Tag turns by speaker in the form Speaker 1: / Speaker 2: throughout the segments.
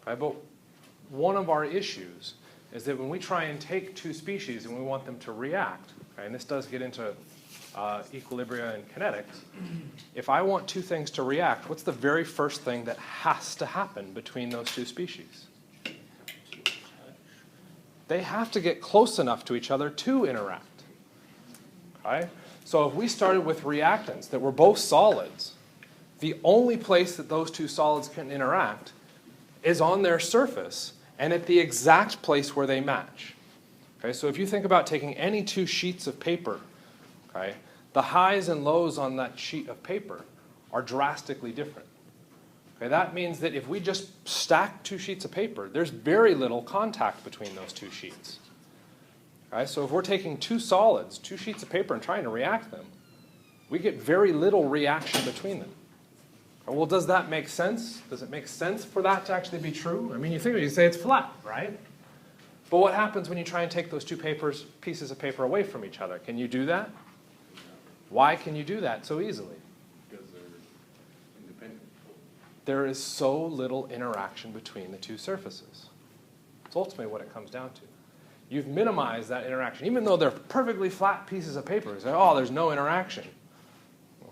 Speaker 1: Right? But one of our issues is that when we try and take two species and we want them to react, okay, and this does get into equilibria and kinetics, if I want two things to react, what's the very first thing that has to happen between those two species? They have to get close enough to each other to interact. Okay? So if we started with reactants that were both solids, the only place that those two solids can interact is on their surface and at the exact place where they match. Okay? So if you think about taking any two sheets of paper, okay, the highs and lows on that sheet of paper are drastically different. Okay, that means that if we just stack two sheets of paper, there's very little contact between those two sheets. Okay, so if we're taking two solids, two sheets of paper, and trying to react them, we get very little reaction between them. Well, does that make sense? Does it make sense for that to actually be true? I mean, you think of it, you say it's flat, right? But what happens when you try and take those two pieces of paper away from each other? Can you do that? Why can you do that so easily?
Speaker 2: Because they're independent.
Speaker 1: There is so little interaction between the two surfaces. It's ultimately what it comes down to. You've minimized that interaction. Even though they're perfectly flat pieces of paper, you say, oh, there's no interaction.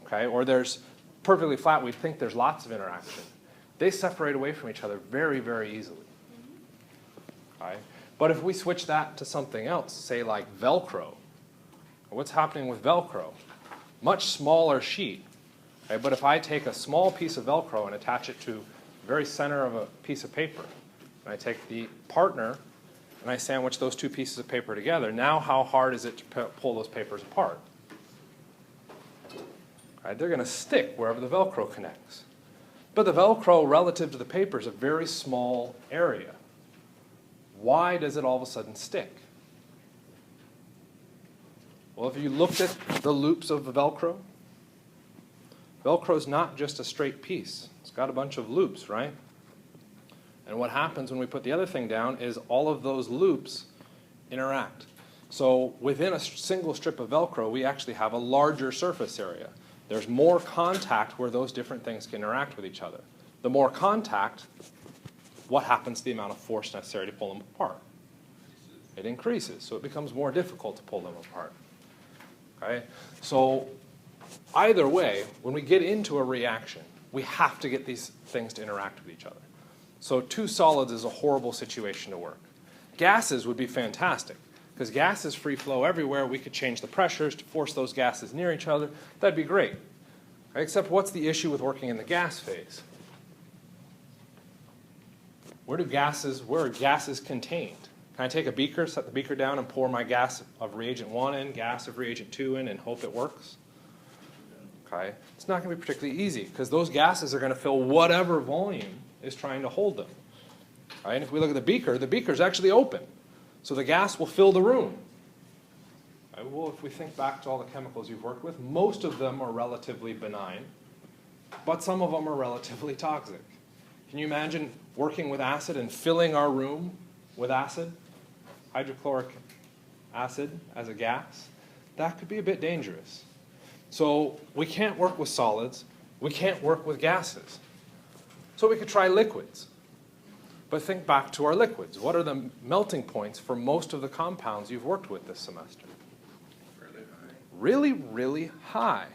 Speaker 1: Okay? Or there's perfectly flat, we think there's lots of interaction. They separate away from each other very, very easily. Okay? But if we switch that to something else, say like Velcro, what's happening with Velcro? Much smaller sheet. Okay? But if I take a small piece of Velcro and attach it to the very center of a piece of paper, and I take the partner and I sandwich those two pieces of paper together, now how hard is it to pull those papers apart? Right, they're going to stick wherever the Velcro connects. But the Velcro relative to the paper is a very small area. Why does it all of a sudden stick? Well, if you looked at the loops of the Velcro, Velcro is not just a straight piece. It's got a bunch of loops, right? And what happens when we put the other thing down is all of those loops interact. So within a single strip of Velcro, we actually have a larger surface area. There's more contact where those different things can interact with each other. The more contact, what happens to the amount of force necessary to pull them apart? It increases, so it becomes more difficult to pull them apart. Okay? So either way, when we get into a reaction, we have to get these things to interact with each other. So two solids is a horrible situation to work. Gases would be fantastic, because gases free flow everywhere. We could change the pressures to force those gases near each other. That'd be great. Okay? Except what's the issue with working in the gas phase? Where are gases contained? Can I take a beaker, set the beaker down, and pour my gas of reagent 1 in, gas of reagent 2 in, and hope it works? Okay? It's not going to be particularly easy, because those gases are going to fill whatever volume is trying to hold them. Right? And if we look at the beaker's actually open. So the gas will fill the room. Right? Well, if we think back to all the chemicals you've worked with, most of them are relatively benign, but some of them are relatively toxic. Can you imagine working with acid and filling our room with acid, hydrochloric acid as a gas? That could be a bit dangerous. So we can't work with solids. We can't work with gases. So we could try liquids. But think back to our liquids. What are the melting points for most of the compounds you've worked with this semester?
Speaker 2: Really high.
Speaker 1: Really, really high.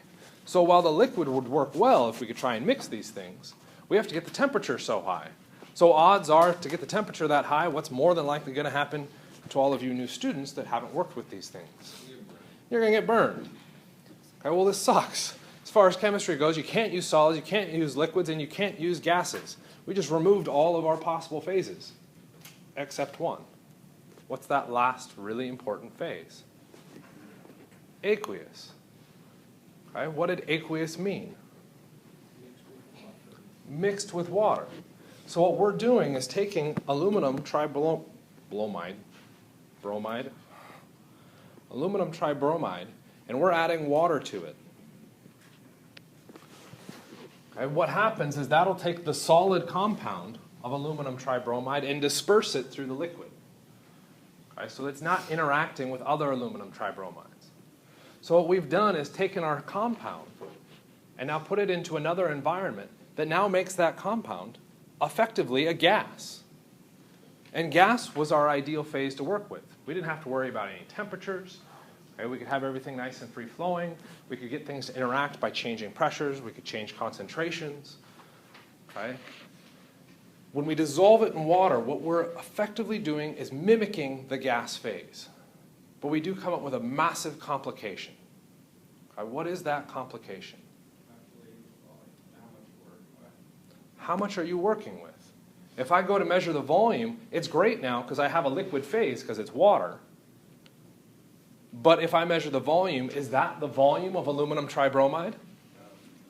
Speaker 1: So while the liquid would work well if we could try and mix these things, we have to get the temperature so high. So odds are, to get the temperature that high, what's more than likely going to happen to all of you new students that haven't worked with these things? You're going to get burned. Okay, well, this sucks. As far as chemistry goes, you can't use solids, you can't use liquids, and you can't use gases. We just removed all of our possible phases, except one. What's that last really important phase? Aqueous. Okay, what did aqueous mean? Mixed with water. So what we're doing is taking aluminum tribromide, and we're adding water to it. Okay, what happens is that'll take the solid compound of aluminum tribromide and disperse it through the liquid. Okay, so it's not interacting with other aluminum tribromides. So what we've done is taken our compound and now put it into another environment that now makes that compound effectively a gas. And gas was our ideal phase to work with. We didn't have to worry about any temperatures. Okay? We could have everything nice and free-flowing. We could get things to interact by changing pressures. We could change concentrations. Okay? When we dissolve it in water, what we're effectively doing is mimicking the gas phase. But we do come up with a massive complication. Okay? What is that complication? How much are you working with? If I go to measure the volume, it's great now because I have a liquid phase because it's water. But if I measure the volume, is that the volume of aluminum tribromide?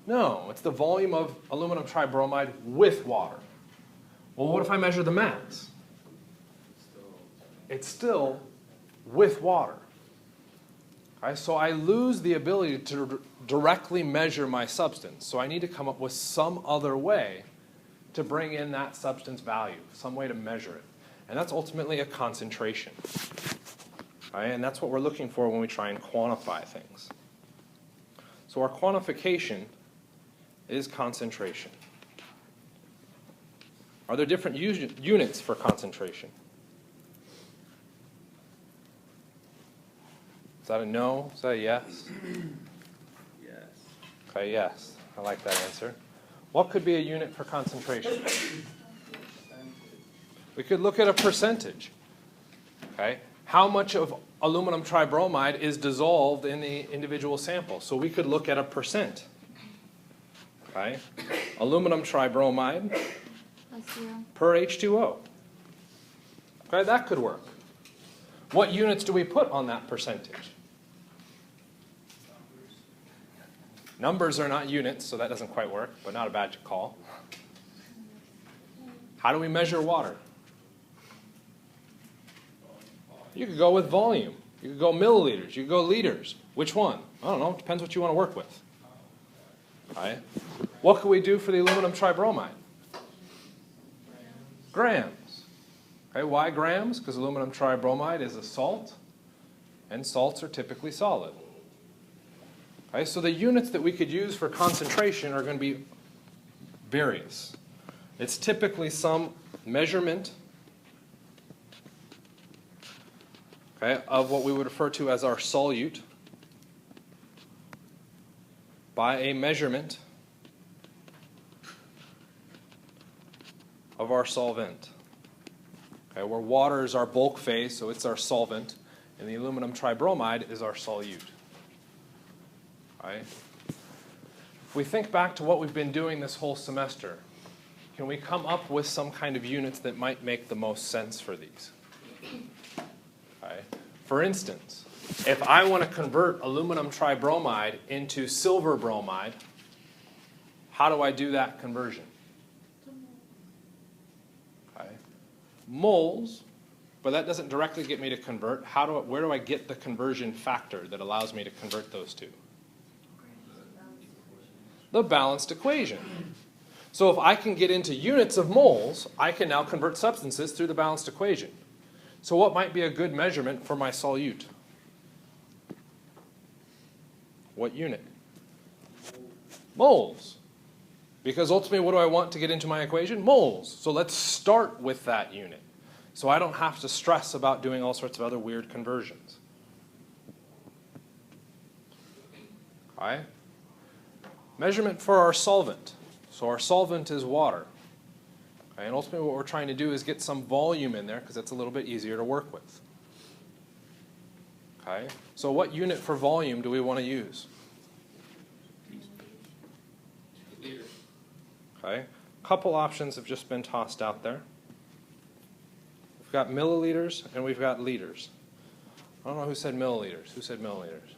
Speaker 1: No, it's the volume of aluminum tribromide with water. Well, what if I measure the mass? It's still with water. Okay, so I lose the ability to directly measure my substance. So I need to come up with some other way to bring in that substance value, some way to measure it. And that's ultimately a concentration. Okay, and that's what we're looking for when we try and quantify things. So our quantification is concentration. Are there different units for concentration? Is that a no? Is that a yes?
Speaker 2: Yes.
Speaker 1: Okay, yes. I like that answer. What could be a unit for concentration? We could look at a percentage. Okay? How much of aluminum tribromide is dissolved in the individual sample? So we could look at a percent. Okay? Aluminum tribromide per H2O. Okay, that could work. What units do we put on that percentage? Numbers are not units, so that doesn't quite work, but not a bad call. How do we measure water? You could go with volume. You could go milliliters. You could go liters. Which one? I don't know. It depends what you want to work with. Okay. What could we do for the aluminum tribromide? Grams. Okay, why grams? Because aluminum tribromide is a salt, and salts are typically solid. Okay, so the units that we could use for concentration are going to be various. It's typically some measurement, okay, of what we would refer to as our solute by a measurement of our solvent. Okay, where water is our bulk phase, so it's our solvent, and the aluminum tribromide is our solute. Okay? If we think back to what we've been doing this whole semester, can we come up with some kind of units that might make the most sense for these? Okay? For instance, if I want to convert aluminum tribromide into silver bromide, how do I do that conversion? Okay. Moles, but that doesn't directly get me to convert. Where do I get the conversion factor that allows me to convert those two? The balanced equation. So if I can get into units of moles, I can now convert substances through the balanced equation. So what might be a good measurement for my solute? What unit? Moles. Because ultimately, what do I want to get into my equation? Moles. So let's start with that unit. So I don't have to stress about doing all sorts of other weird conversions. Okay? Measurement for our solvent. So our solvent is water. Okay? And ultimately, what we're trying to do is get some volume in there because it's a little bit easier to work with. Okay? So what unit for volume do we want to use? Okay? A couple options have just been tossed out there. We've got milliliters and we've got liters. I don't know who said milliliters. Who said milliliters?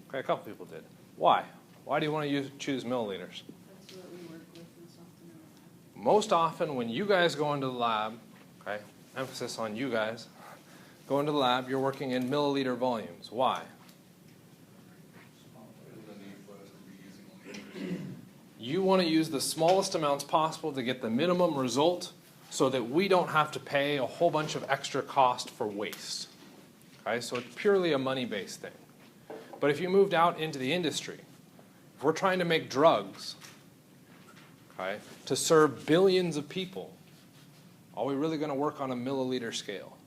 Speaker 1: Okay, a couple people did. Why? Why do you want to choose milliliters?
Speaker 3: That's what we work with most often in the lab.
Speaker 1: Most often when you guys go into the lab, okay, emphasis on you guys, go into the lab, you're working in milliliter volumes. Why? You want to use the smallest amounts possible to get the minimum result so that we don't have to pay a whole bunch of extra cost for waste. Okay, so it's purely a money-based thing. But if you moved out into the industry, if we're trying to make drugs, okay, to serve billions of people, Are we really going to work on a milliliter scale?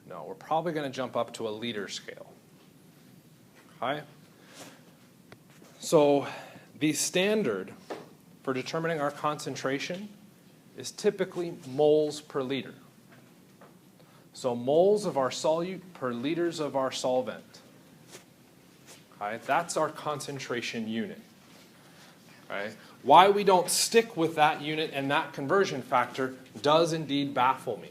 Speaker 1: No, we're probably going to jump up to a liter scale. Okay? So the standard for determining our concentration is typically moles per liter. So moles of our solute per liters of our solvent. Okay? That's our concentration unit. Okay? Why we don't stick with that unit and that conversion factor does indeed baffle me.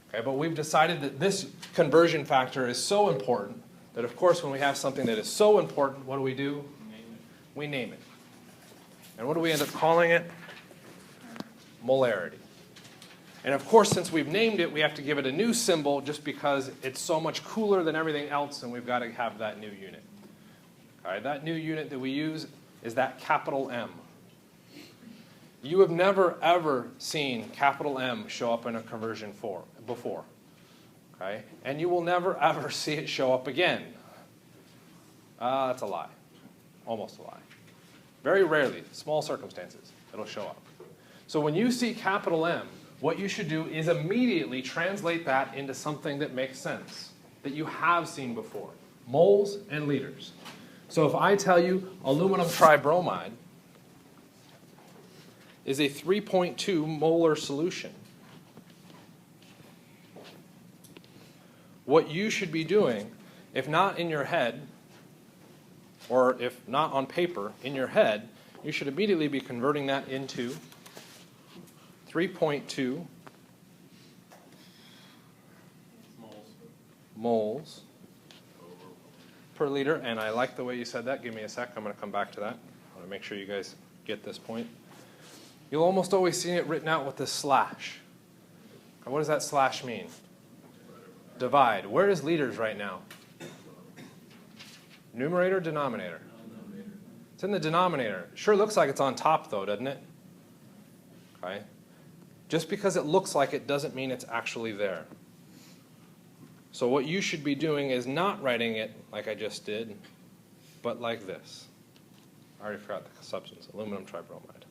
Speaker 1: Okay? But we've decided that this conversion factor is so important that, of course, when we have something that is so important, what do? We name it. And what do we end up calling it? Molarity. And of course, since we've named it, we have to give it a new symbol just because it's so much cooler than everything else, and we've got to have that new unit. All right, that new unit that we use is that capital M. You have never, ever seen capital M show up in a conversion before. Okay? And you will never, ever see it show up again. That's a lie. Almost a lie. Very rarely, small circumstances, it'll show up. So when you see capital M, what you should do is immediately translate that into something that makes sense, that you have seen before. Moles and liters. So if I tell you aluminum tribromide is a 3.2 molar solution, what you should be doing, if not in your head, or if not on paper, in your head, you should immediately be converting that into 3.2 moles per liter. And I like the way you said that. Give me a sec. I'm going to come back to that. I want to make sure you guys get this point. You'll almost always see it written out with this slash. And what does that slash mean? Divide. Where is liters right now? Numerator or denominator? It's in the denominator. Sure looks like it's on top though, doesn't it? Okay. Just because it looks like it doesn't mean it's actually there. So what you should be doing is not writing it like I just did, but like this. I already forgot the substance, aluminum tribromide.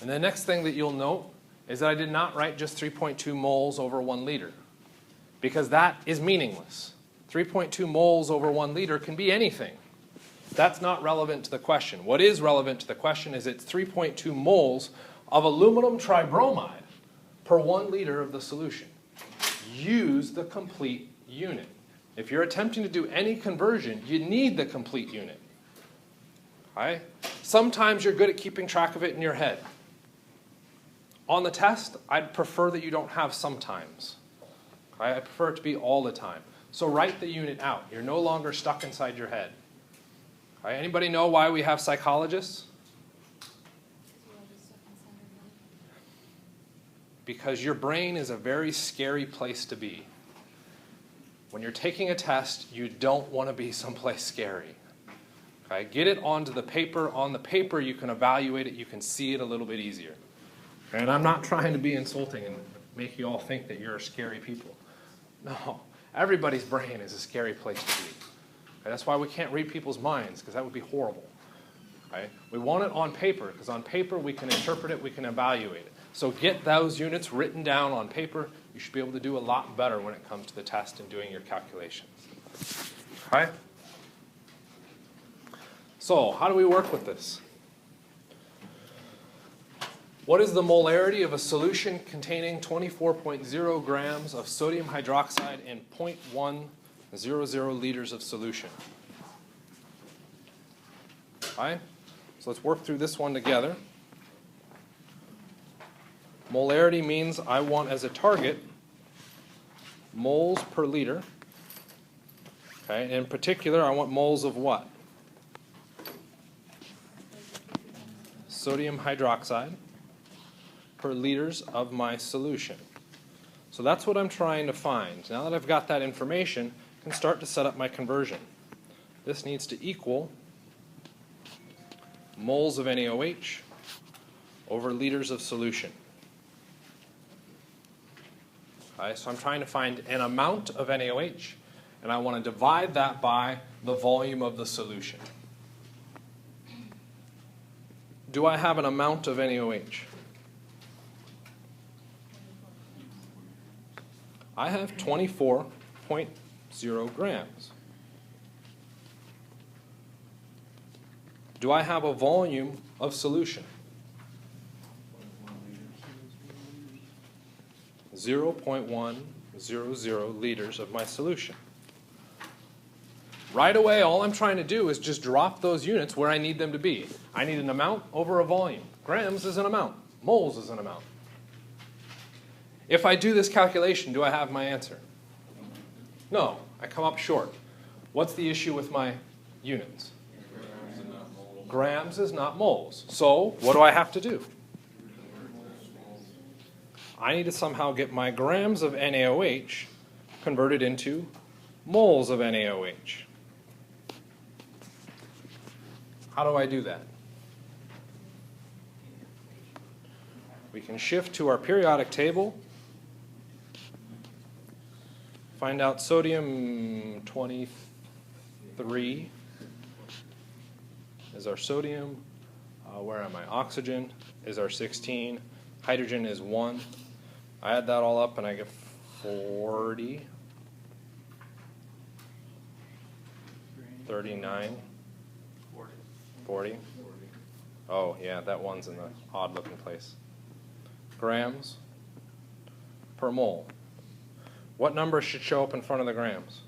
Speaker 1: And the next thing that you'll note is that I did not write just 3.2 moles over 1 liter, because that is meaningless. 3.2 moles over 1 liter can be anything. That's not relevant to the question. What is relevant to the question is it's 3.2 moles of aluminum tribromide per 1 liter of the solution. Use the complete unit. If you're attempting to do any conversion, you need the complete unit. Okay? Sometimes you're good at keeping track of it in your head. On the test, I'd prefer that you don't have sometimes. Okay? I prefer it to be all the time. So write the unit out. You're no longer stuck inside your head. Okay? Anybody know why we have psychologists? Because your brain is a very scary place to be. When you're taking a test, you don't want to be someplace scary. Okay? Get it onto the paper. On the paper, you can evaluate it. You can see it a little bit easier. And I'm not trying to be insulting and make you all think that you're scary people. No, everybody's brain is a scary place to be. Okay? That's why we can't read people's minds, because that would be horrible. Okay? We want it on paper, because on paper we can interpret it, we can evaluate it. So get those units written down on paper. You should be able to do a lot better when it comes to the test and doing your calculations. Okay? So how do we work with this? What is the molarity of a solution containing 24.0 grams of sodium hydroxide in 0.100 liters of solution? Okay? So let's work through this one together. Molarity means I want as a target moles per liter. Okay? In particular, I want moles of what? Sodium hydroxide per liters of my solution. So that's what I'm trying to find. Now that I've got that information, I can start to set up my conversion. This needs to equal moles of NaOH over liters of solution. Okay, so I'm trying to find an amount of NaOH, and I want to divide that by the volume of the solution. do I have an amount of NaOH? I have 24.0 grams. Do I have a volume of solution? 0.100 liters of my solution. Right away, all I'm trying to do is just drop those units where I need them to be. I need an amount over a volume. Grams is an amount. Moles is an amount. If I do this calculation, do I have my answer? No, I come up short. What's the issue with my units? Grams is not moles. So what do I have to do? I need to somehow get my grams of NaOH converted into moles of NaOH. How do I do that? We can shift to our periodic table, find out sodium 23 is our sodium. Where am I? Oxygen is our 16. Hydrogen is 1. I add that all up and I get 40. 39. 40. Oh, yeah, that one's in the odd-looking place. Grams per mole. What number should show up in front of the grams?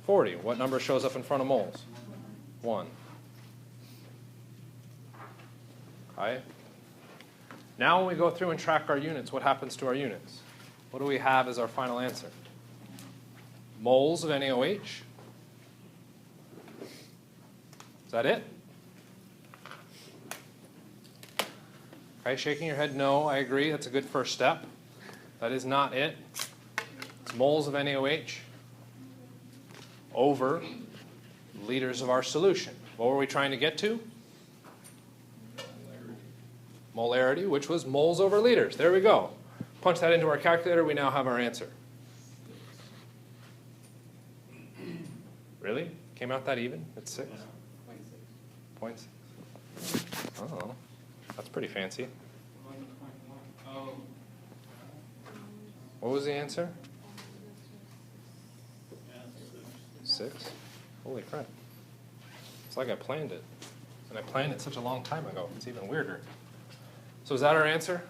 Speaker 1: 40. What number shows up in front of moles? 1. Okay. Now when we go through and track our units, what happens to our units? What do we have as our final answer? Moles of NaOH. Is that it? Okay, shaking your head no, I agree, that's a good first step. That is not it. It's moles of NaOH over liters of our solution. What were we trying to get to? Molarity, which was moles over liters. There we go. Punch that into our calculator, we now have our answer. Really? Came out that even? It's 6? 0.6. Oh, that's pretty fancy. What was the answer? 6? Holy crap. It's like I planned it. And I planned it such a long time ago. It's even weirder. So is that our answer?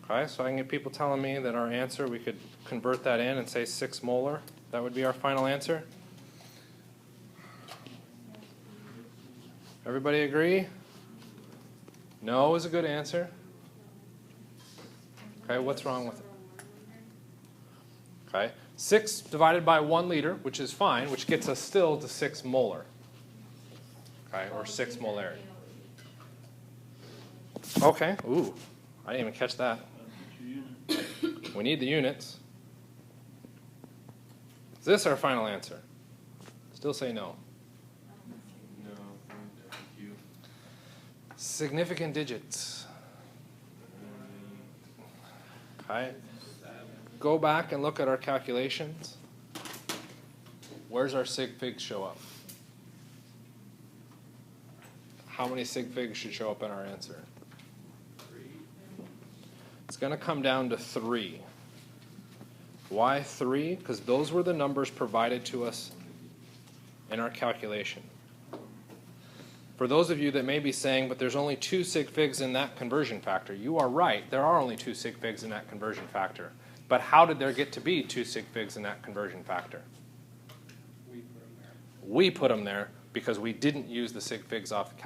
Speaker 1: Okay, so I can get people telling me that our answer, we could convert that in and say 6 molar. That would be our final answer. Everybody agree? No is a good answer. Okay, what's wrong with it? Okay, 6 divided by 1 liter, which is fine, which gets us still to 6 molar. Okay, or 6 molarity. Okay, ooh, I didn't even catch that. We need the units. Is this our final answer? Still say no. Significant digits. Okay. Go back and look at our calculations. Where's our sig figs show up? How many sig figs should show up in our answer?
Speaker 2: 3.
Speaker 1: It's going to come down to 3. Why 3? Because those were the numbers provided to us in our calculation. For those of you that may be saying, but there's only 2 sig figs in that conversion factor, you are right. There are only 2 sig figs in that conversion factor. But how did there get to be 2 sig figs in that conversion factor? We put them there because we didn't use the sig figs off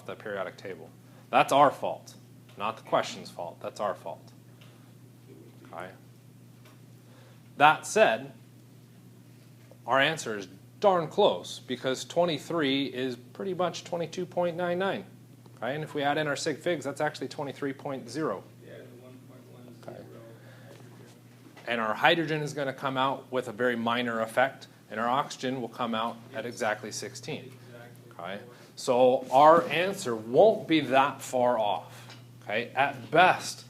Speaker 1: the periodic table. That's our fault, not the question's fault. That's our fault. Okay. That said, our answer is darn close because 23 is pretty much 22.99. Okay, and if we add in our sig figs, that's actually 23.0.
Speaker 2: Yeah, the 1.10.
Speaker 1: Okay. And our hydrogen is going to come out with a very minor effect, and our oxygen will come out at exactly 16. Okay, so our answer won't be that far off. Okay, at best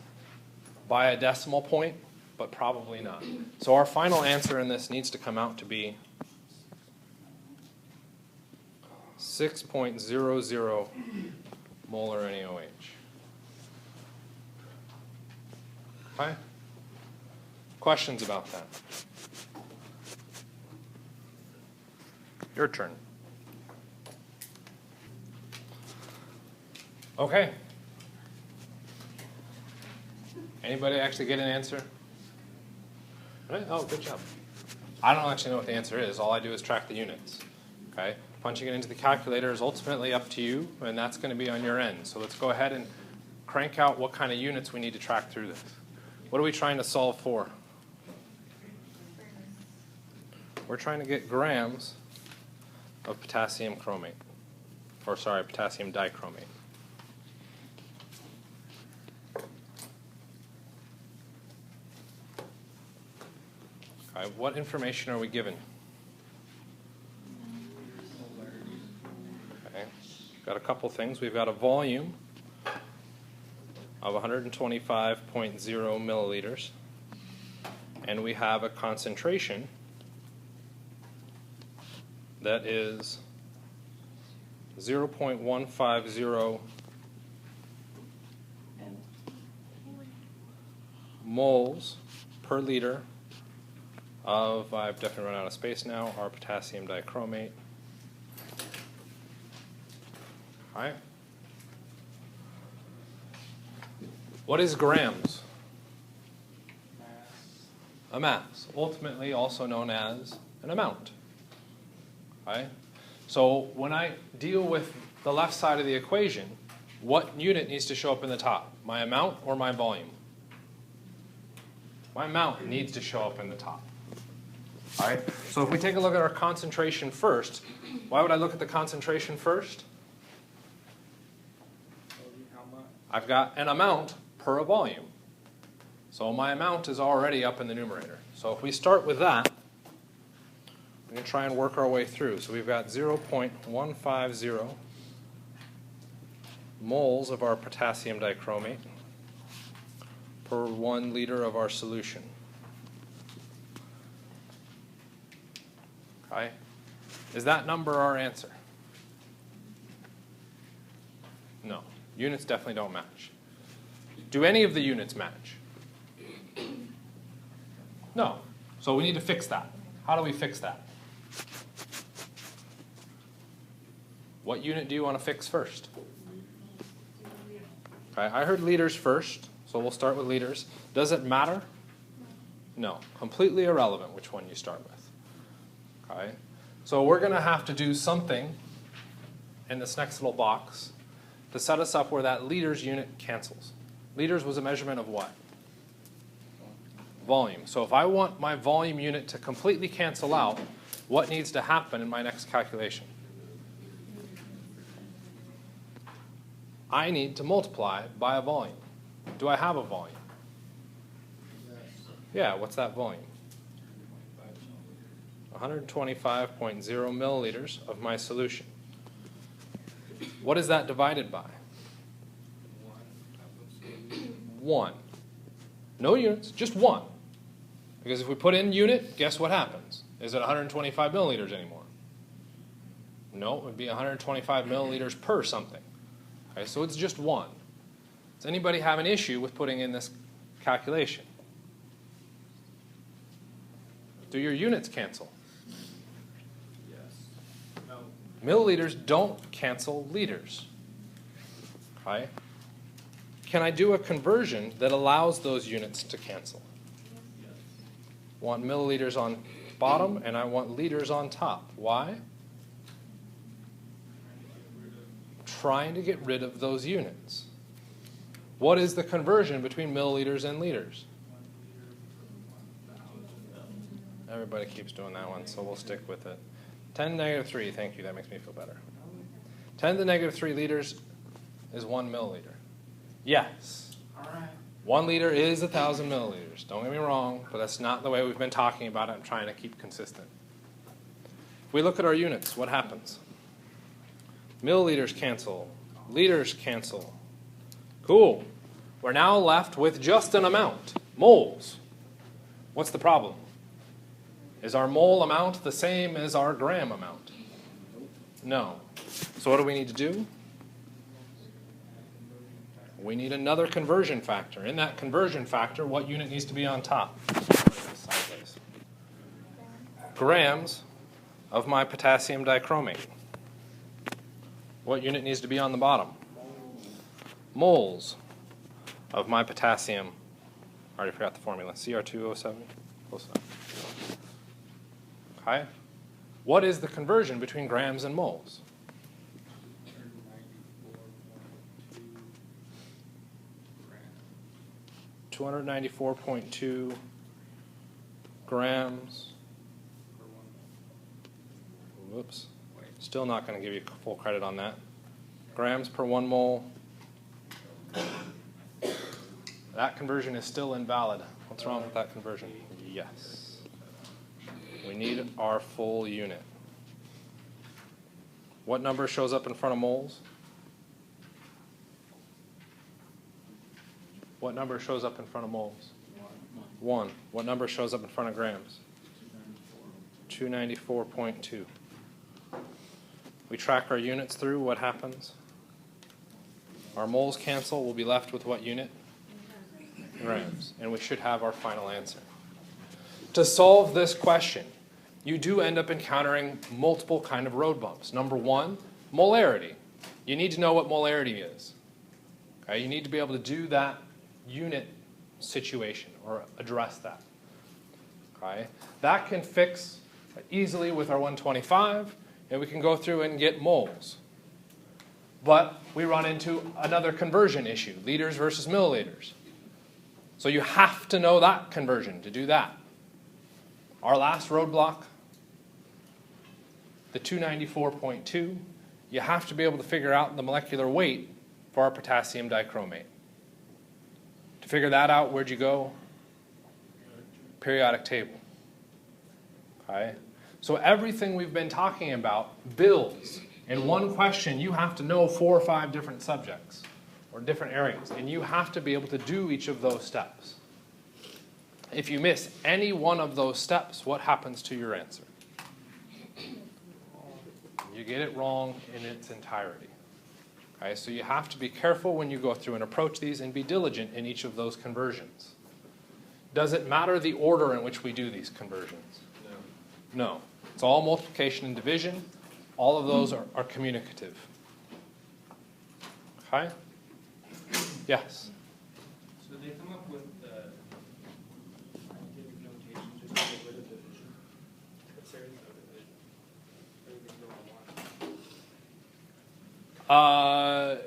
Speaker 1: by a decimal point, but probably not. So our final answer in this needs to come out to be 6.00 molar NaOH. Okay? Questions about that? Your turn. Okay. Anybody actually get an answer? Right? Oh, good job. I don't actually know what the answer is. All I do is track the units. Okay? Punching it into the calculator is ultimately up to you, and that's going to be on your end. So let's go ahead and crank out what kind of units we need to track through this. What are we trying to solve for? We're trying to get grams of potassium chromate. Or sorry, potassium dichromate. Okay, what information are we given? Okay, got a couple things. We've got a volume of 125.0 milliliters, and we have a concentration that is 0.150 moles per liter of, I've definitely run out of space now, our potassium dichromate. All right. What is grams? A mass, ultimately also known as an amount. Okay? So when I deal with the left side of the equation, what unit needs to show up in the top? My amount or my volume? My amount needs to show up in the top. All right? So if we take a look at our concentration first, why would I look at the concentration first? I've got an amount per a volume. So my amount is already up in the numerator. So if we start with that, we're going to try and work our way through. So we've got 0.150 moles of our potassium dichromate per 1 liter of our solution. Okay. Is that number our answer? No. Units definitely don't match. Do any of the units match? No. So we need to fix that. How do we fix that? What unit do you want to fix first? Okay, I heard liters first, so we'll start with liters. Does it matter? No. Completely irrelevant which one you start with. Okay? So we're going to have to do something in this next little box to set us up where that liters unit cancels. Liters was a measurement of what? Volume. So if I want my volume unit to completely cancel out, what needs to happen in my next calculation? I need to multiply by a volume. Do I have a volume? Yeah, what's that volume? 125.0 milliliters of my solution. What is that divided by? 1. No units, just 1. Because if we put in unit, guess what happens? Is it 125 milliliters anymore? No, it would be 125 milliliters per something. Okay, so it's just 1. Does anybody have an issue with putting in this calculation? Do your units cancel?
Speaker 2: Yes. No.
Speaker 1: Milliliters don't cancel liters. Okay? Can I do a conversion that allows those units to cancel?
Speaker 2: Yes.
Speaker 1: I want milliliters on bottom and I want liters on top. Why? Trying to get rid of those units. What is the conversion between milliliters and liters? Everybody keeps doing that one, so we'll stick with it. 10 to the negative 3, thank you, that makes me feel better. 10 to the negative 3 liters is 1 milliliter. Yes.
Speaker 2: All right.
Speaker 1: 1 liter is 1,000 milliliters. Don't get me wrong, but that's not the way we've been talking about it. I'm trying to keep consistent. If we look at our units, what happens? Milliliters cancel. Liters cancel. Cool. We're now left with just an amount, moles. What's the problem? Is our mole amount the same as our gram amount? No. So what do we need to do? We need another conversion factor. In that conversion factor, what unit needs to be on top? Grams of my potassium dichromate. What unit needs to be on the bottom? Moles of my potassium. I already forgot the formula. Cr2O7. Close enough. Okay. What is the conversion between grams and moles? 294.2 grams. Whoops. Still not going to give you full credit on that. Grams per 1 mole. That conversion is still invalid. What's wrong with that conversion? Yes. We need our full unit. What number shows up in front of moles? What number shows up in front of moles? 1. What number shows up in front of grams? 294.2. We track our units through. What happens? Our moles cancel. We'll be left with what unit? Grams. And we should have our final answer. To solve this question, you do end up encountering multiple kind of road bumps. Number 1, molarity. You need to know what molarity is. Okay? You need to be able to do that unit situation or address that. Okay? That can fix easily with our 125, and we can go through and get moles. But we run into another conversion issue, liters versus milliliters. So you have to know that conversion to do that. Our last roadblock, the 294.2, you have to be able to figure out the molecular weight for our potassium dichromate. To figure that out, where'd you go? Periodic table. Okay? So everything we've been talking about builds. In one question, you have to know 4 or 5 different subjects or different areas, and you have to be able to do each of those steps. If you miss any one of those steps, what happens to your answer? You get it wrong in its entirety. Okay, so you have to be careful when you go through and approach these and be diligent in each of those conversions. Does it matter the order in which we do these conversions? No. No. It's all multiplication and division. All of those are communicative. Okay? Yes?
Speaker 2: So they come up with the scientific notation just to get rid of division. But there is no division. Everything's over 1.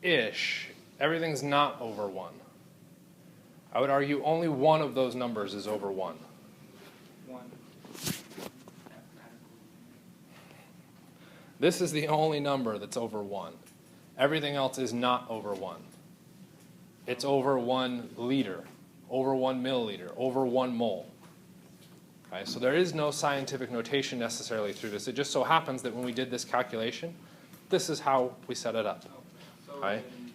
Speaker 1: Ish. Everything's not over 1. I would argue only one of those numbers is over 1.
Speaker 2: 1.
Speaker 1: This is the only number that's over 1. Everything else is not over 1. It's over 1 liter, over 1 milliliter, over 1 mole. Okay, so there is no scientific notation necessarily through this. It just so happens that when we did this calculation, this is how we set it up.
Speaker 2: So
Speaker 1: Okay?
Speaker 2: in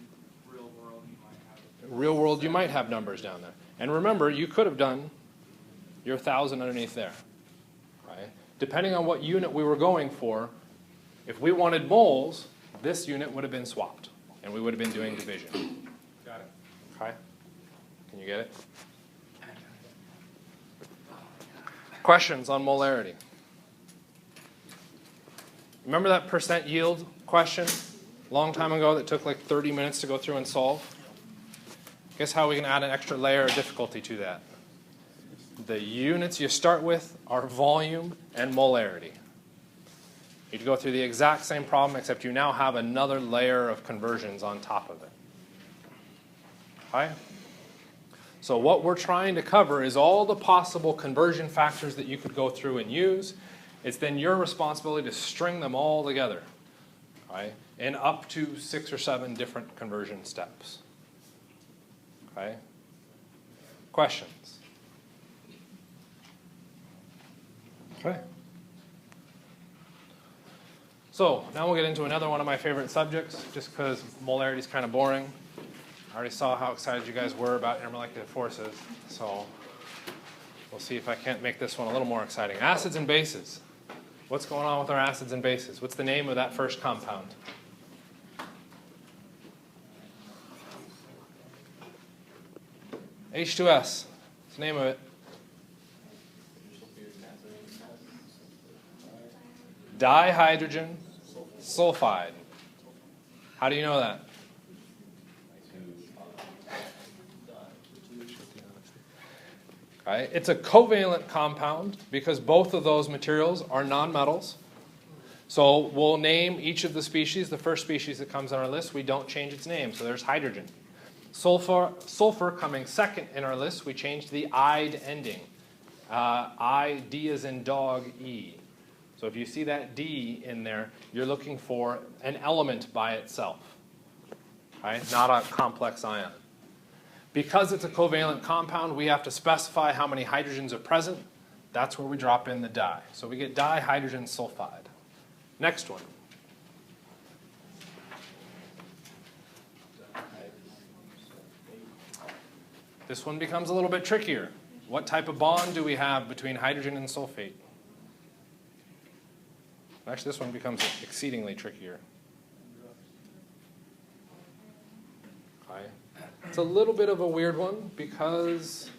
Speaker 2: real world, you might have
Speaker 1: Real world, you might have numbers down there. And remember, you could have done your 1,000 underneath there. Right? Depending on what unit we were going for, if we wanted moles, this unit would have been swapped, and we would have been doing division.
Speaker 2: Got it.
Speaker 1: Okay? Can you get it? Questions on molarity? Remember that percent yield question a long time ago that took like 30 minutes to go through and solve? Guess how we can add an extra layer of difficulty to that? The units you start with are volume and molarity. You go through the exact same problem, except you now have another layer of conversions on top of it. Okay? So what we're trying to cover is all the possible conversion factors that you could go through and use. It's then your responsibility to string them all together, okay, in up to 6 or 7 different conversion steps. Okay? Questions? Okay. So now we'll get into another one of my favorite subjects, just because molarity is kind of boring. I already saw how excited you guys were about intermolecular forces, so we'll see if I can't make this one a little more exciting. Acids and bases. What's going on with our acids and bases? What's the name of that first compound? H2S. What's the name of it? Dihydrogen sulfide. How do you know that? Okay. It's a covalent compound because both of those materials are nonmetals. So we'll name each of the species. The first species that comes on our list, we don't change its name. So there's hydrogen. Sulfur coming second in our list, we changed the "ide" ending. D as in dog, E. So if you see that D in there, you're looking for an element by itself, right? Not a complex ion. Because it's a covalent compound, we have to specify how many hydrogens are present. That's where we drop in the di. So we get dihydrogen sulfide. Next one. This one becomes a little bit trickier. What type of bond do we have between hydrogen and sulfate? Actually, this one becomes exceedingly trickier. Okay. It's a little bit of a weird one because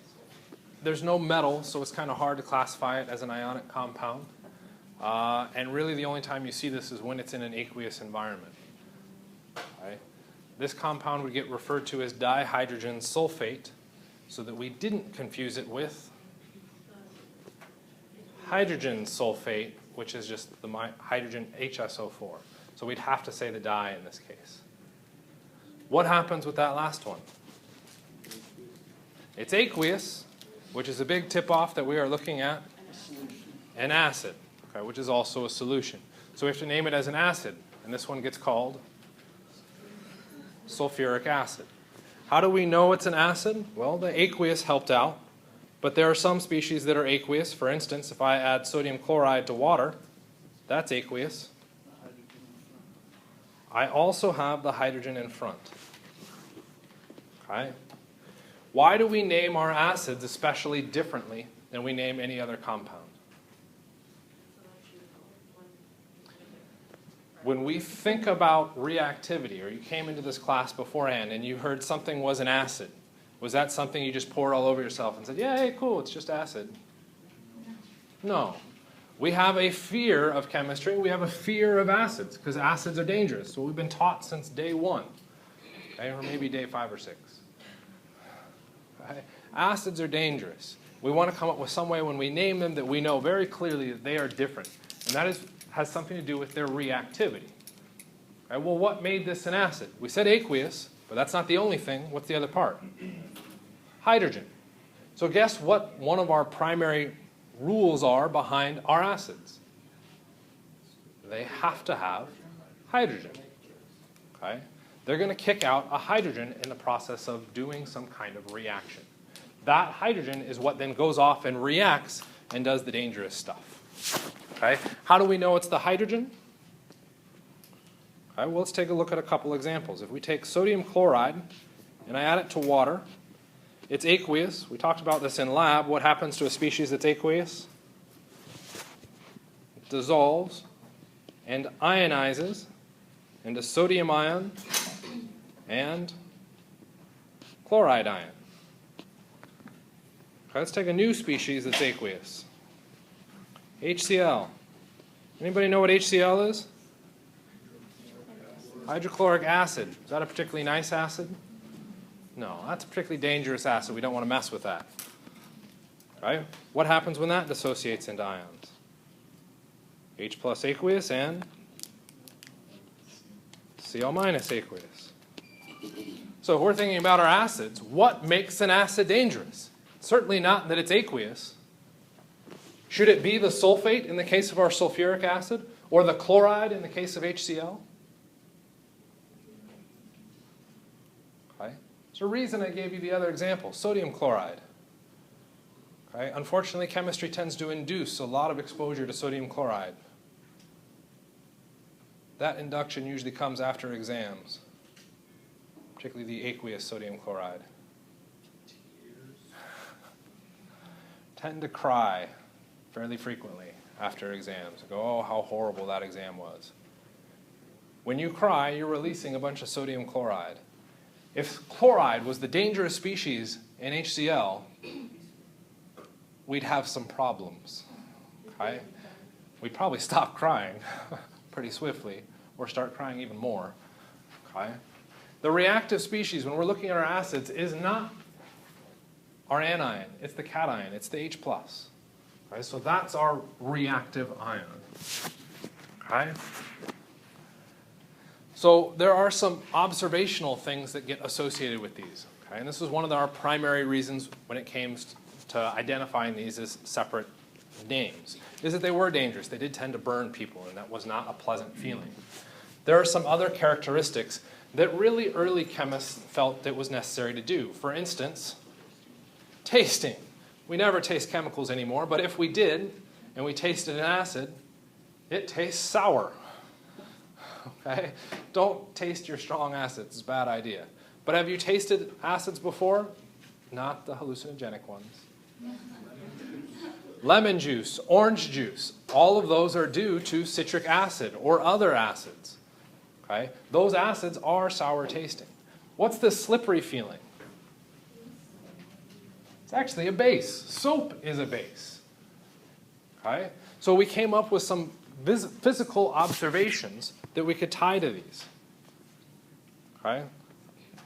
Speaker 1: there's no metal, so it's kind of hard to classify it as an ionic compound. And really the only time you see this is when it's in an aqueous environment. Okay. This compound would get referred to as dihydrogen sulfate so that we didn't confuse it with hydrogen sulfate, which is just the hydrogen HSO4. So we'd have to say the di in this case. What happens with that last one? It's aqueous, which is a big tip-off that we are looking at, an acid, okay, which is also a solution. So we have to name it as an acid, and this one gets called sulfuric acid. How do we know it's an acid? Well, the aqueous helped out. But there are some species that are aqueous. For instance, if I add sodium chloride to water, that's aqueous. I also have the hydrogen in front. Okay. Why do we name our acids especially differently than we name any other compound? When we think about reactivity, or you came into this class beforehand and you heard something was an acid, was that something you just poured all over yourself and said, yeah, hey, cool, it's just acid? No. We have a fear of chemistry. We have a fear of acids because acids are dangerous. So we've been taught since day one, okay, or maybe day 5 or 6. Okay? Acids are dangerous. We want to come up with some way when we name them that we know very clearly that they are different. And that has something to do with their reactivity. Okay? Well, what made this an acid? We said aqueous, but that's not the only thing. What's the other part? Hydrogen. So guess what one of our primary rules are behind our acids? They have to have hydrogen. Okay? They're going to kick out a hydrogen in the process of doing some kind of reaction. That hydrogen is what then goes off and reacts and does the dangerous stuff. Okay? How do we know it's the hydrogen? Okay, well, let's take a look at a couple examples. If we take sodium chloride and I add it to water, it's aqueous. We talked about this in lab. What happens to a species that's aqueous? It dissolves and ionizes into sodium ion and chloride ion. Okay, let's take a new species that's aqueous. HCl. Anybody know what HCl is? Hydrochloric acid. Is that a particularly nice acid? No, that's a particularly dangerous acid. We don't want to mess with that. Right? What happens when that dissociates into ions? H plus aqueous and Cl minus aqueous. So if we're thinking about our acids, what makes an acid dangerous? Certainly not that it's aqueous. Should it be the sulfate in the case of our sulfuric acid, or the chloride in the case of HCl? Okay. There's a reason I gave you the other example, sodium chloride. Okay. Unfortunately, chemistry tends to induce a lot of exposure to sodium chloride. That induction usually comes after exams. particularly the aqueous sodium chloride? Tend to cry fairly frequently after exams. Go, oh, how horrible that exam was. When you cry, you're releasing a bunch of sodium chloride. If chloride was the dangerous species in HCl, we'd have some problems. Okay? We'd probably stop crying pretty swiftly, or start crying even more. Okay? The reactive species, when we're looking at our acids, is not our anion. It's the cation. It's the H+. Okay? So that's our reactive ion. Okay? So there are some observational things that get associated with these. Okay? And this was one of our primary reasons when it came to identifying these as separate names, is that they were dangerous. They did tend to burn people, and that was not a pleasant feeling. There are some other characteristics that really early chemists felt that was necessary to do. For instance, tasting. We never taste chemicals anymore, but if we did, and we tasted an acid, it tastes sour. Okay? Don't taste your strong acids. It's a bad idea. But have you tasted acids before? Not the hallucinogenic ones. Lemon juice, orange juice, all of those are due to citric acid or other acids. Okay? Those acids are sour tasting. What's this slippery feeling? It's actually a base. Soap is a base. Okay? So we came up with some physical observations that we could tie to these. Okay?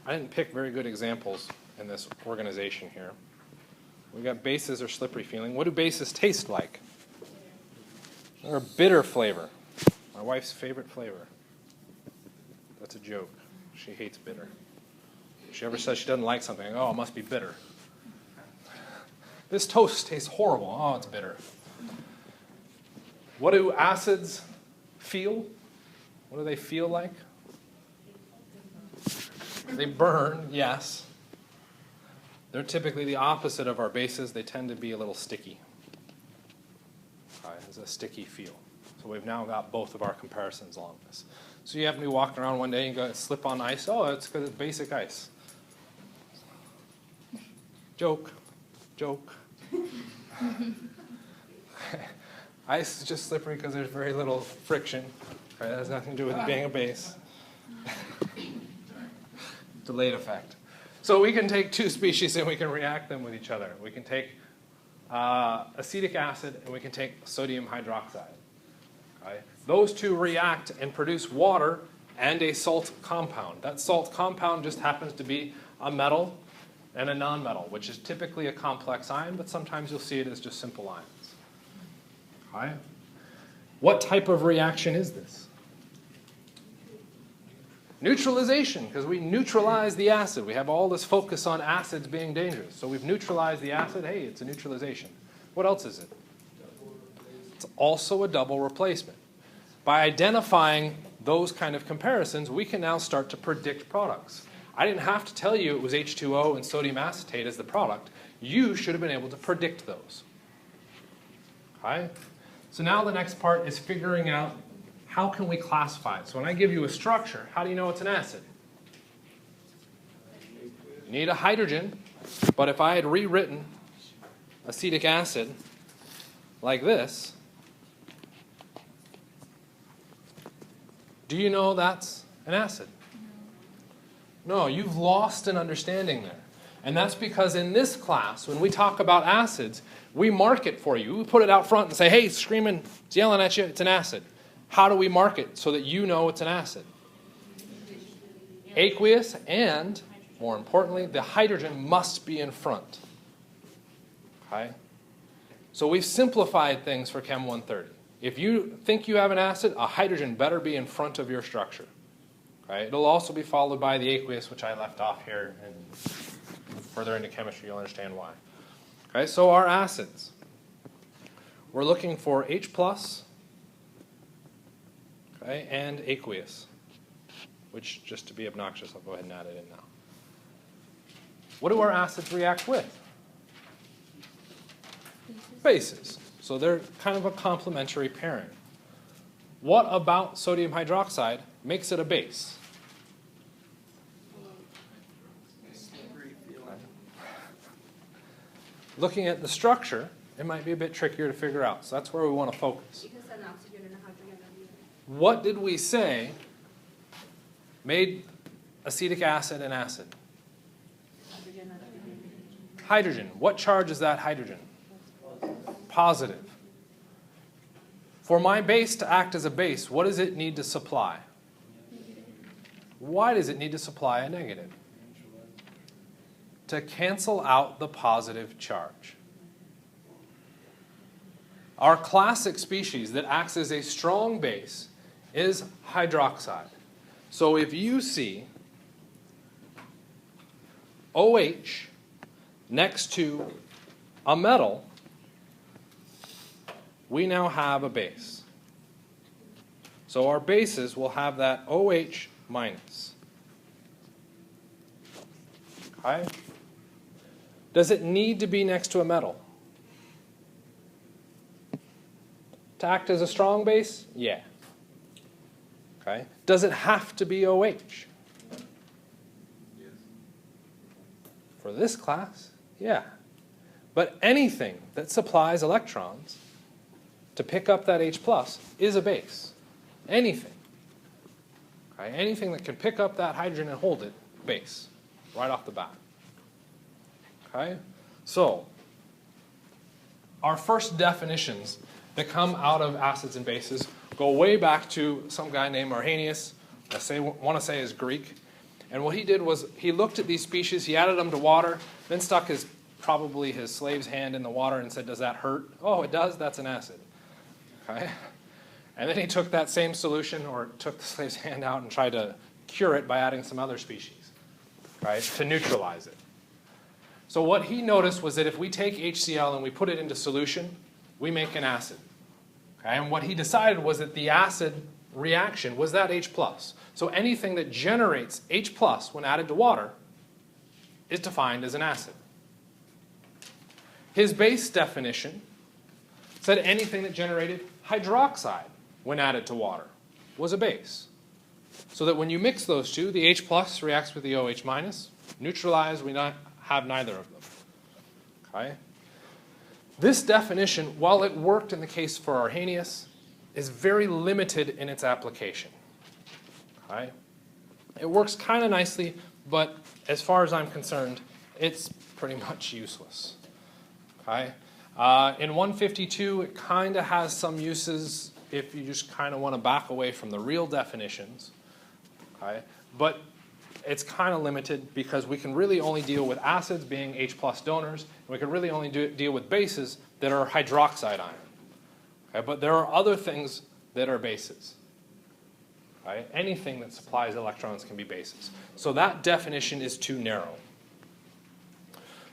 Speaker 1: I didn't pick very good examples in this organization here. We got bases or slippery feeling. What do bases taste like? They're a bitter flavor. My wife's favorite flavor. That's a joke. She hates bitter. If she ever says she doesn't like something, oh, it must be bitter. This toast tastes horrible. Oh, it's bitter. What do acids feel? What do they feel like? They burn, yes. They're typically the opposite of our bases. They tend to be a little sticky. There's a sticky feel. So we've now got both of our comparisons along this. So you have to be walking around one day and go slip on ice. Oh, it's because it's basic ice. Joke. Joke. Ice is just slippery because there's very little friction. Right? That has nothing to do with it being a base. Delayed effect. So we can take two species and we can react them with each other. We can take acetic acid and we can take sodium hydroxide. Okay? Those two react and produce water and a salt compound. That salt compound just happens to be a metal and a nonmetal, which is typically a complex ion, but sometimes you'll see it as just simple ions. Okay? What type of reaction is this? Neutralization, because we neutralize the acid. We have all this focus on acids being dangerous. So we've neutralized the acid. Hey, it's a neutralization. What else is it? It's also a double replacement. By identifying those kind of comparisons, we can now start to predict products. I didn't have to tell you it was H2O and sodium acetate as the product. You should have been able to predict those. Okay? So now the next part is figuring out how can we classify it. So when I give you a structure, how do you know it's an acid? You need a hydrogen, but if I had rewritten acetic acid like this, do you know that's an acid? No, you've lost an understanding there. And that's because in this class, when we talk about acids, we mark it for you. We put it out front and say, hey, it's screaming, it's yelling at you, it's an acid. How do we mark it so that you know it's an acid? Aqueous and, more importantly, the hydrogen must be in front. Okay? So we've simplified things for chem130. If you think you have an acid, a hydrogen better be in front of your structure. Okay? It'll also be followed by the aqueous, which I left off here, and further into chemistry you'll understand why. Okay, so our acids. We're looking for H+, okay, and aqueous, which, just to be obnoxious, I'll go ahead and add it in now. What do our acids react with? Bases. So they're kind of a complementary pairing. What about sodium hydroxide makes it a base? looking at the structure, it might be a bit trickier to figure out. So that's where we want to focus.
Speaker 3: Because an oxygen and a hydrogen are together.
Speaker 1: What did we say made acetic acid an acid?
Speaker 3: Hydrogen and hydrogen.
Speaker 1: Hydrogen. What charge is that hydrogen? Positive. For my base to act as a base, what does it need to supply? Why does it need to supply a negative? To cancel out the positive charge. Our classic species that acts as a strong base is hydroxide. So if you see OH next to a metal, we now have a base. So our bases will have that OH minus. Okay? Does it need to be next to a metal? To act as a strong base? Yeah. Okay. Does it have to be OH? Yes. For this class, yeah. But anything that supplies electrons to pick up that H plus is a base. Anything. Okay. Anything that can pick up that hydrogen and hold it, base. Right off the bat. Okay? So, our first definitions that come out of acids and bases go way back to some guy named Arrhenius. I want to say is Greek. And what he did was he looked at these species, he added them to water, then stuck probably his slave's hand in the water and said, does that hurt? Oh, it does? That's an acid. Okay? And then he took that same solution, or took the slave's hand out and tried to cure it by adding some other species, right, to neutralize it. So what he noticed was that if we take HCl and we put it into solution, we make an acid. Okay? And what he decided was that the acid reaction was that H+. So anything that generates H+ when added to water is defined as an acid. His base definition said anything that generated hydroxide when added to water was a base. So that when you mix those two, the H+ reacts with the OH-, neutralize, we have neither of them. Okay? This definition, while it worked in the case for Arrhenius, is very limited in its application. Okay? It works kind of nicely, but as far as I'm concerned, it's pretty much useless. Okay? In 152, it kind of has some uses if you just kind of want to back away from the real definitions. Okay? But it's kind of limited because we can really only deal with acids being H+ donors, and we can really only deal with bases that are hydroxide ion. Okay? But there are other things that are bases. Okay? Anything that supplies electrons can be bases. So that definition is too narrow.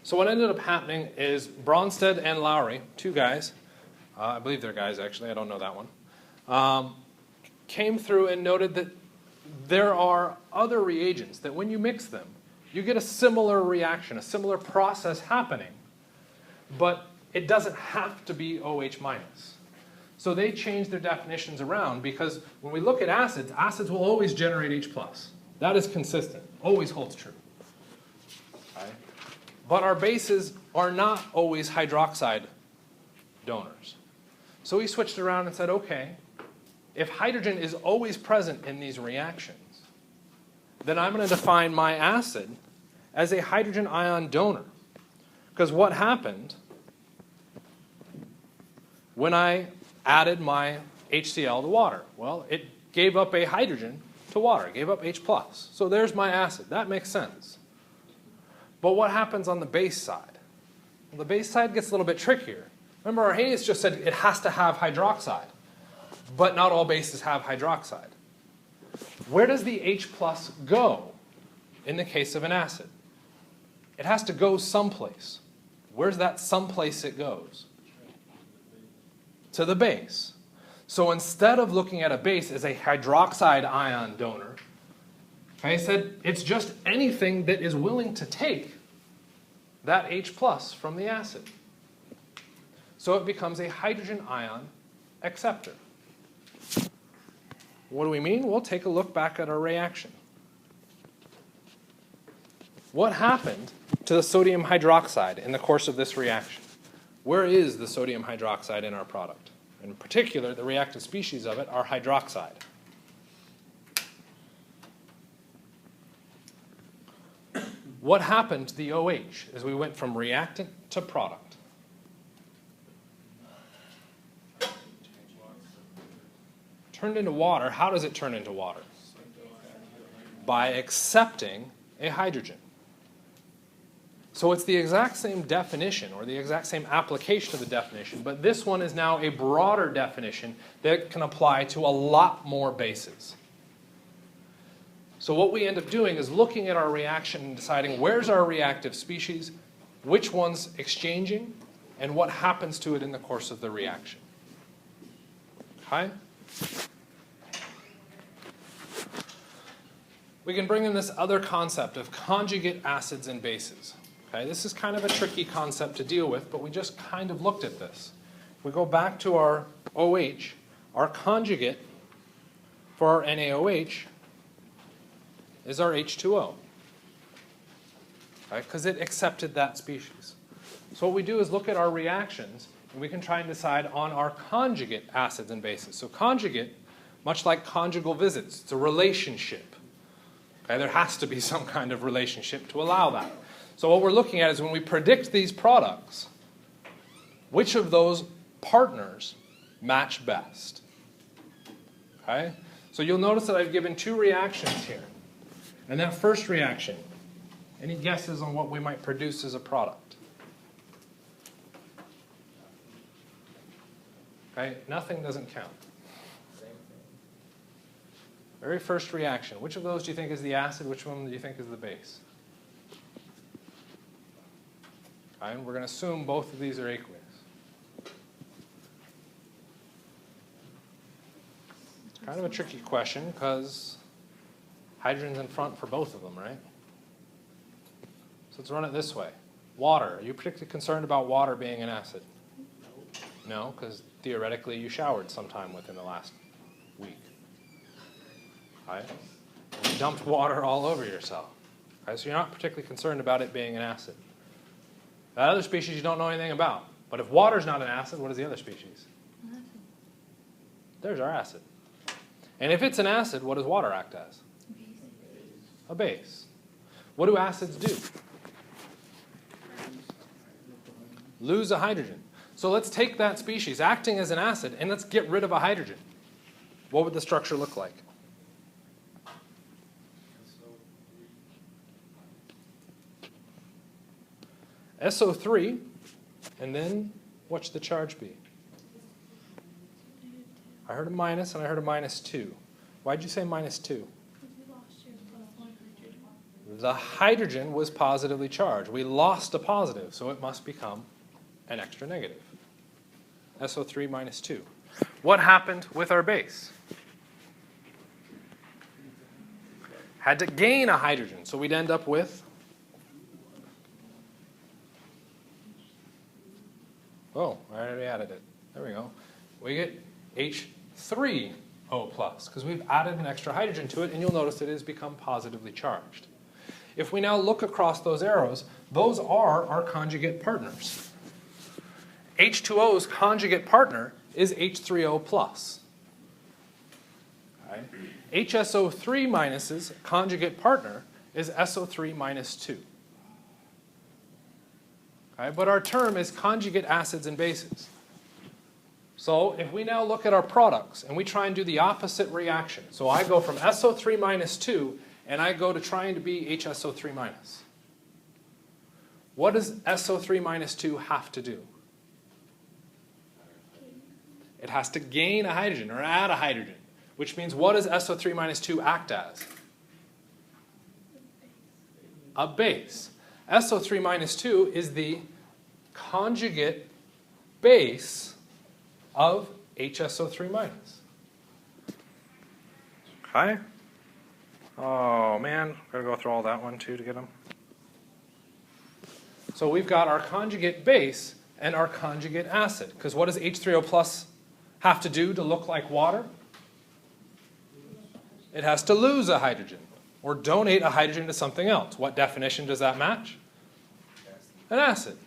Speaker 1: So what ended up happening is Bronsted and Lowry, two guys, I believe they're guys actually, I don't know that one, came through and noted that there are other reagents that when you mix them, you get a similar reaction, a similar process happening, but it doesn't have to be OH-. So they changed their definitions around because when we look at acids, acids will always generate H+. That is consistent, always holds true. Okay? But our bases are not always hydroxide donors. So we switched around and said, okay, if hydrogen is always present in these reactions, then I'm going to define my acid as a hydrogen ion donor. Because what happened when I added my HCl to water? Well, it gave up a hydrogen to water. It gave up H+. So there's my acid. That makes sense. But what happens on the base side? Well, the base side gets a little bit trickier. Remember, Arrhenius just said it has to have hydroxide. But not all bases have hydroxide. Where does the H+ go in the case of an acid? It has to go someplace. Where's that someplace it goes? To the base. So instead of looking at a base as a hydroxide ion donor, I said it's just anything that is willing to take that H+ from the acid. So it becomes a hydrogen ion acceptor. What do we mean? We'll take a look back at our reaction. what happened to the sodium hydroxide in the course of this reaction? Where is the sodium hydroxide in our product? In particular, the reactive species of it are hydroxide. What happened to the OH as we went from reactant to product? Turned into water. How does it turn into water? By accepting a hydrogen. So it's the exact same definition, or the exact same application of the definition, but this one is now a broader definition that can apply to a lot more bases. So what we end up doing is looking at our reaction and deciding where's our reactive species, which one's exchanging, and what happens to it in the course of the reaction. Okay? We can bring in this other concept of conjugate acids and bases. Okay? This is kind of a tricky concept to deal with, but we just kind of looked at this. If we go back to our OH, our conjugate for our NaOH is our H2O, right? Because it accepted that species. So what we do is look at our reactions, and we can try and decide on our conjugate acids and bases. So conjugate, much like conjugal visits, it's a relationship. Okay? There has to be some kind of relationship to allow that. So what we're looking at is when we predict these products, which of those partners match best? Okay? So you'll notice that I've given two reactions here. And that first reaction, any guesses on what we might produce as a product? Okay, nothing doesn't count. Very first reaction, which of those do you think is the acid? Which one do you think is the base? Okay, and we're going to assume both of these are aqueous. It's kind of a tricky question because hydrogen's in front for both of them, right? So let's run it this way. Water. Are you particularly concerned about water being an acid? No, because theoretically you showered sometime within the last week. Right? You dumped water all over yourself. Okay? So you're not particularly concerned about it being an acid. That other species you don't know anything about. But if water's not an acid, what is the other species? There's our acid. And if it's an acid, what does water act as? A base. What do acids do? Lose a hydrogen. So let's take that species acting as an acid and let's get rid of a hydrogen. What would the structure look like? SO3, and then what should the charge be? I heard a minus and I heard a -2. Why'd you say -2? The hydrogen was positively charged. We lost a positive, so it must become an extra negative. SO3 -2. What happened with our base? Had to gain a hydrogen, so we'd end up with, oh, I already added it. There we go. We get H3O+, because we've added an extra hydrogen to it, and you'll notice it has become positively charged. If we now look across those arrows, those are our conjugate partners. H2O's conjugate partner is H3O+. Okay. HSO3-'s conjugate partner is SO3 -2. Okay. But our term is conjugate acids and bases. So if we now look at our products and we try and do the opposite reaction, so I go from SO3 -2 and I go to trying to be HSO3-. What does SO3 -2 have to do? It has to gain a hydrogen or add a hydrogen, which means what does SO3 -2 act as? A base. SO3 -2 is the conjugate base of HSO3-. Okay? Oh man, gotta go through all that one too to get them. So we've got our conjugate base and our conjugate acid. Because what does H3O+ have to do to look like water? It has to lose a hydrogen. or donate a hydrogen to something else. What definition does that match? An acid.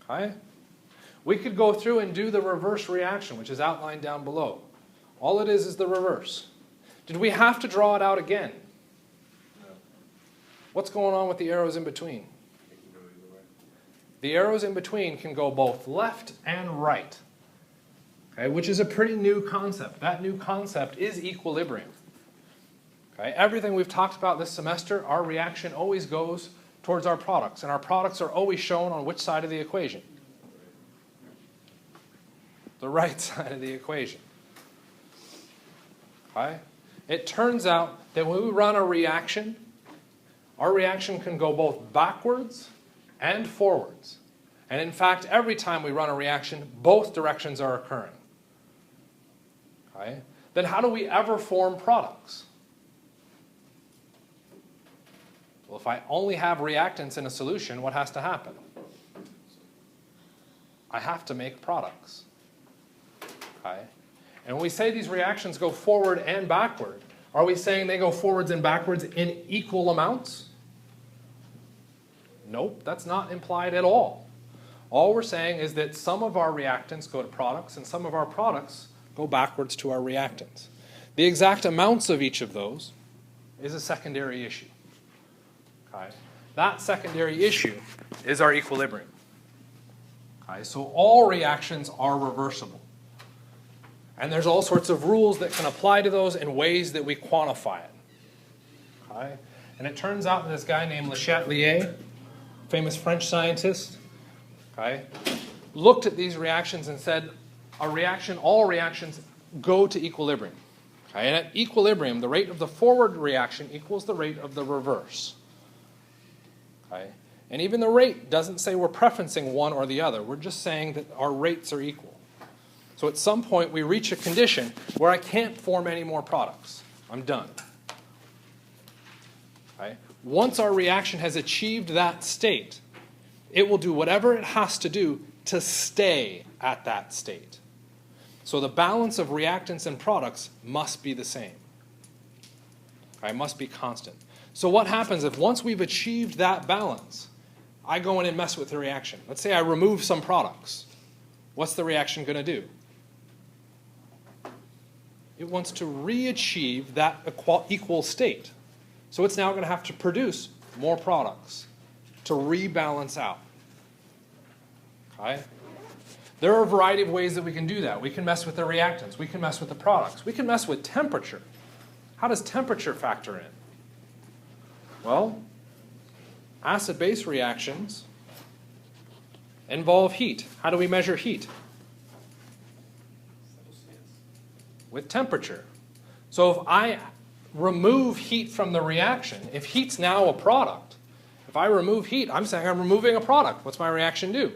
Speaker 1: Okay? We could go through and do the reverse reaction, which is outlined down below. All it is the reverse. Did we have to draw it out again?
Speaker 4: No.
Speaker 1: What's going on with the arrows in between?
Speaker 4: It can go either way.
Speaker 1: The arrows in between can go both left and right, okay, which is a pretty new concept. That new concept is equilibrium. Okay, everything we've talked about this semester, our reaction always goes towards our products, and our products are always shown on which side of the equation? The right side of the equation. Okay? It turns out that when we run a reaction, our reaction can go both backwards and forwards. And in fact, every time we run a reaction, both directions are occurring. Okay? Then how do we ever form products? Well, if I only have reactants in a solution, what has to happen? I have to make products. Okay? And when we say these reactions go forward and backward, are we saying they go forwards and backwards in equal amounts? Nope, that's not implied at all. All we're saying is that some of our reactants go to products and some of our products go backwards to our reactants. The exact amounts of each of those is a secondary issue. Okay? That secondary issue is our equilibrium. Okay? So all reactions are reversible. And there's all sorts of rules that can apply to those and ways that we quantify it. Okay? And it turns out that this guy named Le Chatelier, famous French scientist, okay, looked at these reactions and said, all reactions go to equilibrium. Okay? And at equilibrium, the rate of the forward reaction equals the rate of the reverse. Okay? And even the rate doesn't say we're preferencing one or the other. We're just saying that our rates are equal. So at some point, we reach a condition where I can't form any more products. I'm done. Okay? Once our reaction has achieved that state, it will do whatever it has to do to stay at that state. So the balance of reactants and products must be the same. Okay? Must be constant. So what happens if once we've achieved that balance, I go in and mess with the reaction? Let's say I remove some products. What's the reaction going to do? It wants to re-achieve that equal state. So it's now going to have to produce more products to rebalance out. Okay? There are a variety of ways that we can do that. We can mess with the reactants. We can mess with the products. We can mess with temperature. How does temperature factor in? Well, acid-base reactions involve heat. How do we measure heat? With temperature. So if I remove heat from the reaction, if heat's now a product, if I remove heat, I'm saying I'm removing a product. What's my reaction do?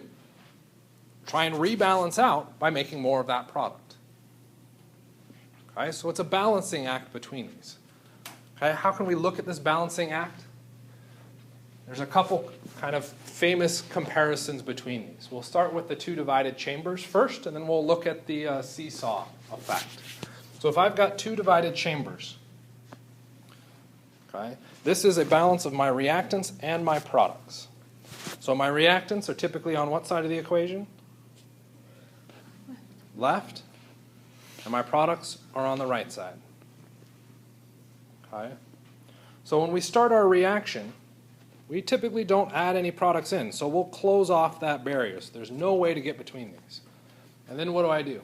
Speaker 1: Try and rebalance out by making more of that product. Okay, so it's a balancing act between these. Okay, how can we look at this balancing act? There's a couple kind of famous comparisons between these. We'll start with the two divided chambers first, and then we'll look at the seesaw effect. So if I've got two divided chambers, okay, this is a balance of my reactants and my products. So my reactants are typically on what side of the equation? Left. And my products are on the right side. Okay? So when we start our reaction, we typically don't add any products in. So we'll close off that barrier. So there's no way to get between these. And then what do?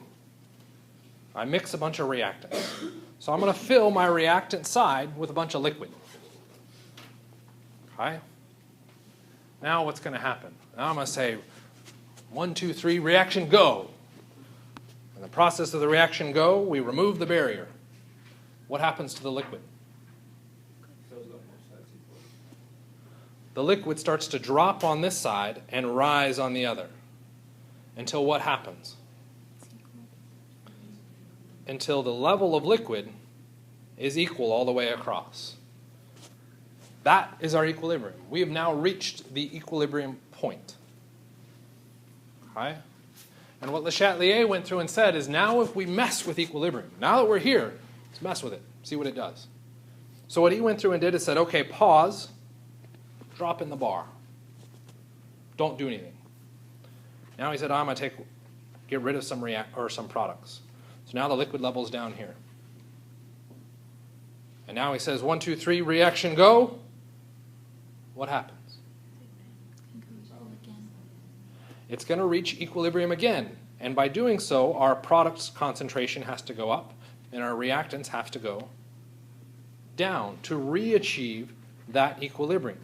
Speaker 1: I mix a bunch of reactants. So I'm going to fill my reactant side with a bunch of liquid. Okay? Now what's going to happen? Now I'm going to say, 1, 2, 3, reaction go. In the process of the reaction go, we remove the barrier. What happens to the liquid? The liquid starts to drop on this side and rise on the other. Until what happens? Until the level of liquid is equal all the way across. That is our equilibrium. We have now reached the equilibrium point. Okay? And what Le Chatelier went through and said is now if we mess with equilibrium, now that we're here, let's mess with it, see what it does. So what he went through and did is said, okay, pause, drop in the bar. Don't do anything. Now he said, I'm going to get rid of some products. So now the liquid level is down here. And now he says, 1, 2, 3, reaction go. What happens? It's going to reach equilibrium again. And by doing so, our product's concentration has to go up, and our reactants have to go down to re-achieve that equilibrium.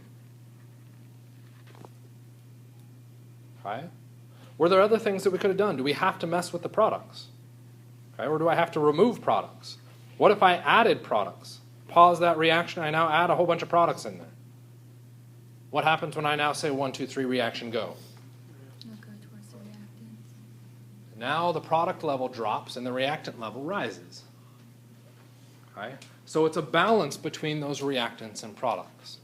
Speaker 1: Okay? Were there other things that we could have done? Do we have to mess with the products? Okay? Or do I have to remove products? What if I added products? Pause that reaction, I now add a whole bunch of products in there. What happens when I now say 1, 2, 3, reaction go?
Speaker 5: It'll go towards the reactants.
Speaker 1: Now the product level drops and the reactant level rises. Okay? So it's a balance between those reactants and products.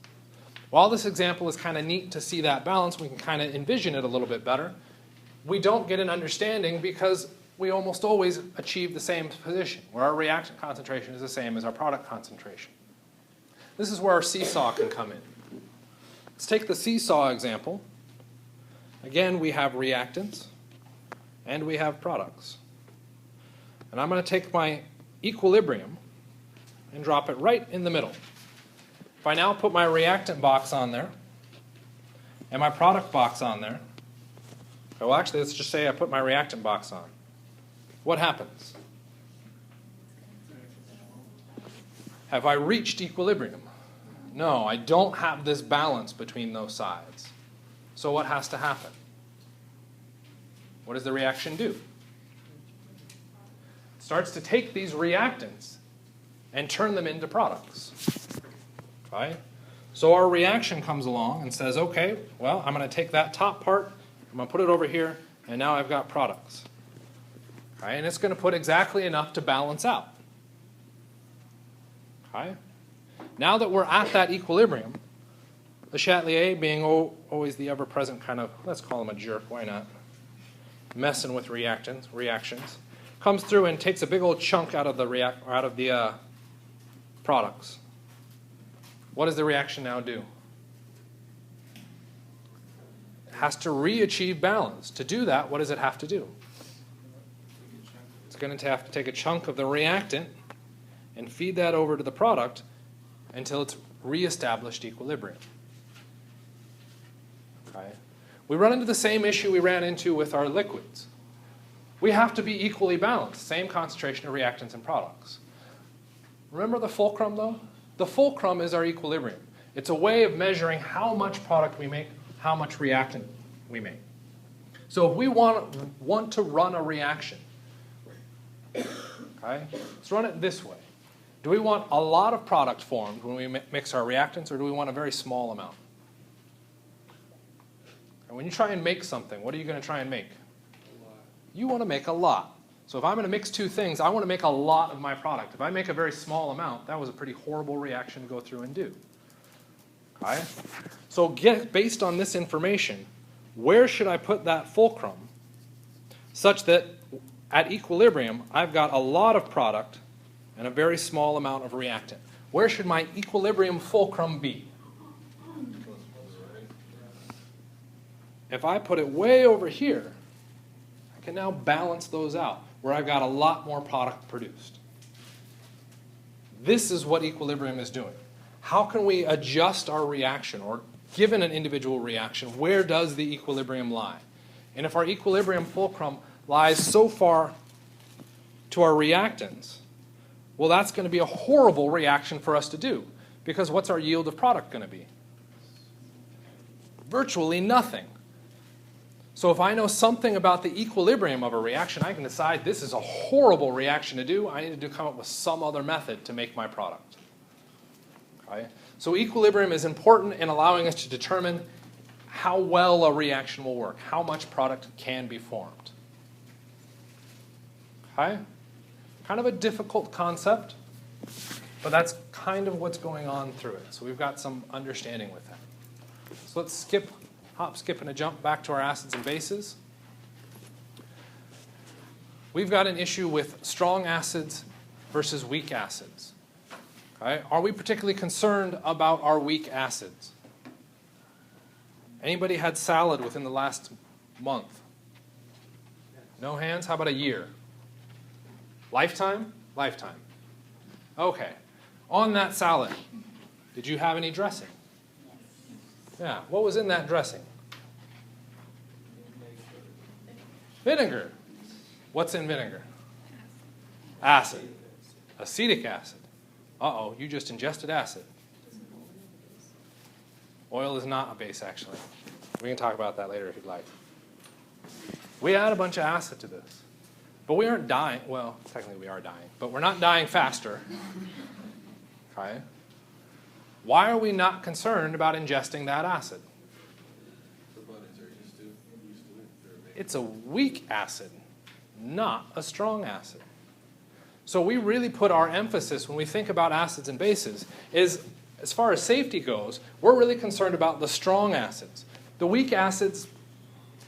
Speaker 1: While this example is kind of neat to see that balance, we can kind of envision it a little bit better. We don't get an understanding because we almost always achieve the same position, where our reactant concentration is the same as our product concentration. This is where our seesaw can come in. Let's take the seesaw example. Again, we have reactants and we have products. And I'm going to take my equilibrium and drop it right in the middle. If I now put my reactant box on there and my product box on there, well, actually, let's just say I put my reactant box on. What happens? Have I reached equilibrium? No, I don't have this balance between those sides. So what has to happen? What does the reaction do? It starts to take these reactants and turn them into products. Okay? So our reaction comes along and says, okay, well, I'm going to take that top part, I'm going to put it over here, and now I've got products. Okay? And it's going to put exactly enough to balance out. Okay? Now that we're at that equilibrium, Le Chatelier, being always the ever-present kind of, let's call him a jerk, why not, messing with reactions, comes through and takes a big old chunk out of the products. What does the reaction now do? It has to re-achieve balance. To do that, what does it have to do? It's going to have to take a chunk of the reactant and feed that over to the product until it's re-established equilibrium. Okay? We run into the same issue we ran into with our liquids. We have to be equally balanced, same concentration of reactants and products. Remember the fulcrum, though? The fulcrum is our equilibrium. It's a way of measuring how much product we make, how much reactant we make. So if we want to run a reaction, okay, let's run it this way. Do we want a lot of product formed when we mix our reactants, or do we want a very small amount? And when you try and make something, what are you going to try and make? You want to make a lot. So if I'm going to mix two things, I want to make a lot of my product. If I make a very small amount, that was a pretty horrible reaction to go through and do. Okay? So based on this information, where should I put that fulcrum such that at equilibrium, I've got a lot of product and a very small amount of reactant? Where should my equilibrium fulcrum be? If I put it way over here, I can now balance those out, where I've got a lot more product produced. This is what equilibrium is doing. How can we adjust our reaction, or given an individual reaction, where does the equilibrium lie? And if our equilibrium fulcrum lies so far to our reactants, well, that's going to be a horrible reaction for us to do, because what's our yield of product going to be? Virtually nothing. So if I know something about the equilibrium of a reaction, I can decide this is a horrible reaction to do. I need to come up with some other method to make my product. Okay? So equilibrium is important in allowing us to determine how well a reaction will work, how much product can be formed. Okay? Kind of a difficult concept, but that's kind of what's going on through it. So we've got some understanding with that. So let's hop, skip, and a jump back to our acids and bases. We've got an issue with strong acids versus weak acids. Okay? Are we particularly concerned about our weak acids? Anybody had salad within the last month? No hands? How about a year? Lifetime? Lifetime. Okay. On that salad, did you have any dressing? Yeah. What was in that dressing? Vinegar. What's in vinegar? Acid. Acetic acid. Uh-oh, you just ingested acid. Oil is not a base, actually. We can talk about that later if you'd like. We add a bunch of acid to this. But we aren't dying. Well, technically we are dying. But we're not dying faster. Okay? Why are we not concerned about ingesting that acid?
Speaker 4: The bodies are used to it.
Speaker 1: It's a weak acid, not a strong acid. So we really put our emphasis when we think about acids and bases is, as far as safety goes, we're really concerned about the strong acids. The weak acids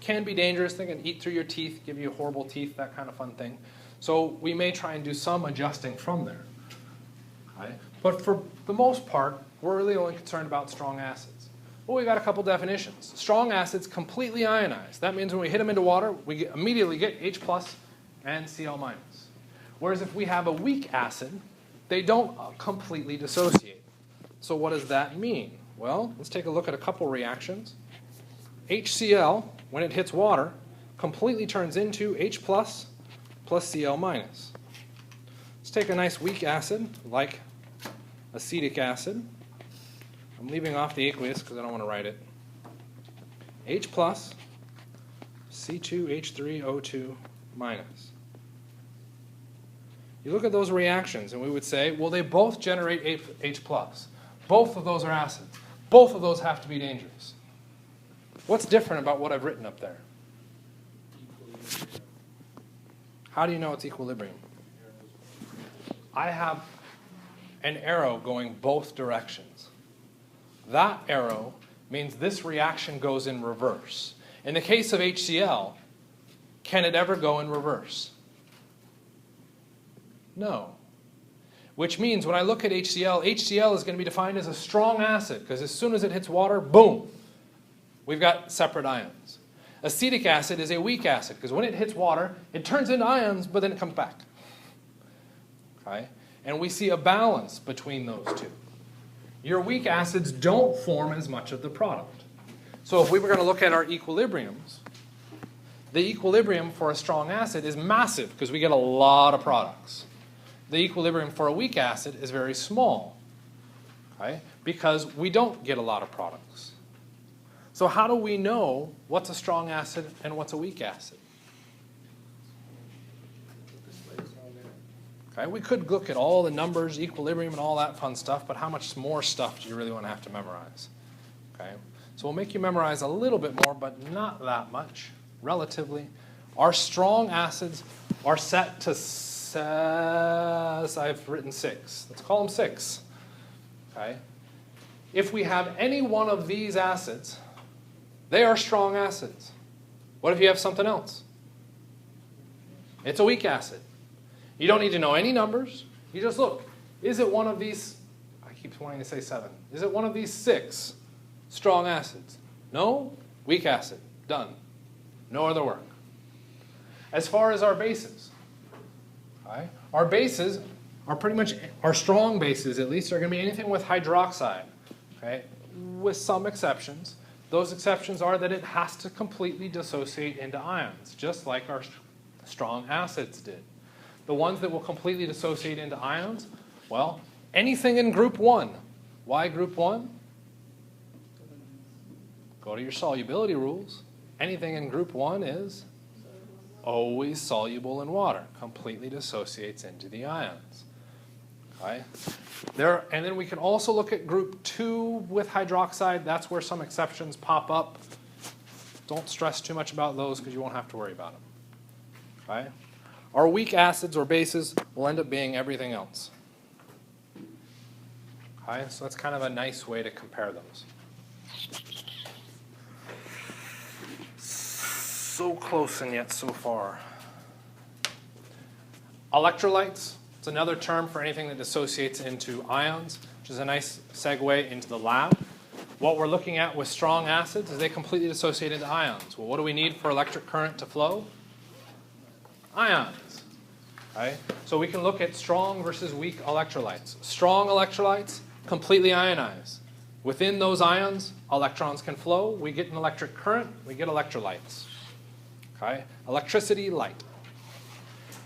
Speaker 1: can be dangerous. They can eat through your teeth, give you horrible teeth, that kind of fun thing. So we may try and do some adjusting from there. Okay? But for the most part, we're really only concerned about strong acids. Well, we've got a couple definitions. Strong acids completely ionize. That means when we hit them into water, we immediately get H plus and Cl minus. Whereas if we have a weak acid, they don't completely dissociate. So what does that mean? Well, let's take a look at a couple reactions. HCl, when it hits water, completely turns into H plus Cl minus. Let's take a nice weak acid like acetic acid. I'm leaving off the aqueous because I don't want to write it. H plus C2H3O2 minus. You look at those reactions and we would say, well, they both generate H plus. Both of those are acids. Both of those have to be dangerous. What's different about what I've written up there? How do you know it's equilibrium? I have an arrow going both directions. That arrow means this reaction goes in reverse. In the case of HCl, can it ever go in reverse? No. Which means when I look at HCl, HCl is going to be defined as a strong acid because as soon as it hits water, boom, we've got separate ions. Acetic acid is a weak acid because when it hits water, it turns into ions, but then it comes back. Okay? And we see a balance between those two. Your weak acids don't form as much of the product. So if we were going to look at our equilibriums, the equilibrium for a strong acid is massive because we get a lot of products. The equilibrium for a weak acid is very small, okay? Because we don't get a lot of products. So how do we know what's a strong acid and what's a weak acid? Okay, we could look at all the numbers, equilibrium, and all that fun stuff, but how much more stuff do you really want to have to memorize? Okay, so we'll make you memorize a little bit more, but not that much, relatively. Our strong acids are set to I've written 6. Let's call them 6. Okay? If we have any one of these acids, they are strong acids. What if you have something else? It's a weak acid. You don't need to know any numbers. You just look. Is it one of these? I keep wanting to say 7. Is it one of these 6 strong acids? No? Weak acid. Done. No other work. As far as our bases, okay, our bases are pretty much, our strong bases at least, are going to be anything with hydroxide, okay, with some exceptions. Those exceptions are that it has to completely dissociate into ions, just like our strong acids did. The ones that will completely dissociate into ions, well, anything in group 1. Why group 1? Go to your solubility rules. Anything in group 1 is always soluble in water, completely dissociates into the ions. Okay? And then we can also look at group 2 with hydroxide. That's where some exceptions pop up. Don't stress too much about those because you won't have to worry about them. Okay? Our weak acids or bases will end up being everything else. Okay? So that's kind of a nice way to compare those. So close and yet so far. Electrolytes, It's another term for anything that dissociates into ions, which is a nice segue into the lab. What we're looking at with strong acids is they completely dissociate into ions. Well, what do we need for electric current to flow? Ions. Okay? So we can look at strong versus weak electrolytes. Strong electrolytes completely ionize. Within those ions, electrons can flow. We get an electric current. We get electrolytes. Okay? Electricity, light.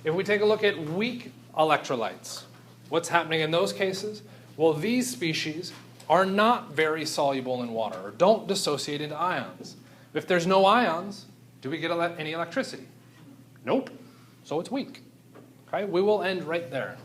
Speaker 1: If we take a look at weak electrolytes, what's happening in those cases? Well, these species are not very soluble in water, or don't dissociate into ions. If there's no ions, do we get any electricity? Nope. So it's weak. Okay? We will end right there.